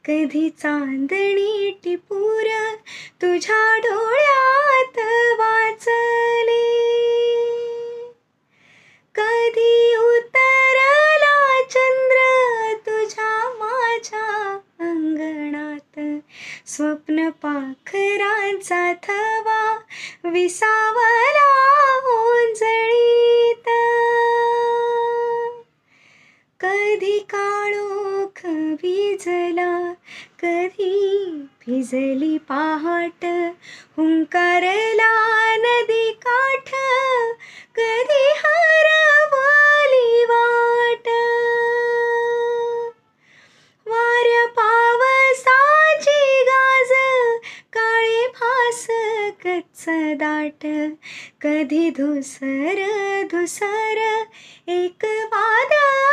कधी चांदणी टिपूर तुझ्या डोळ्यात वाचले, कधी उतरला चंद्र तुझ्या माझ्या अंगणात, स्वप्न पाखरांचा थवा विसावला ओंजळीत, कधी काळोख भिजला, कधी भिजली पहाट, हुंकारला नदी काठ, कधी हरवली वाट, वाऱ्या पावसाची गाज, काळे फास कच्च दाट, कधी धुसर धुसर एक वादळ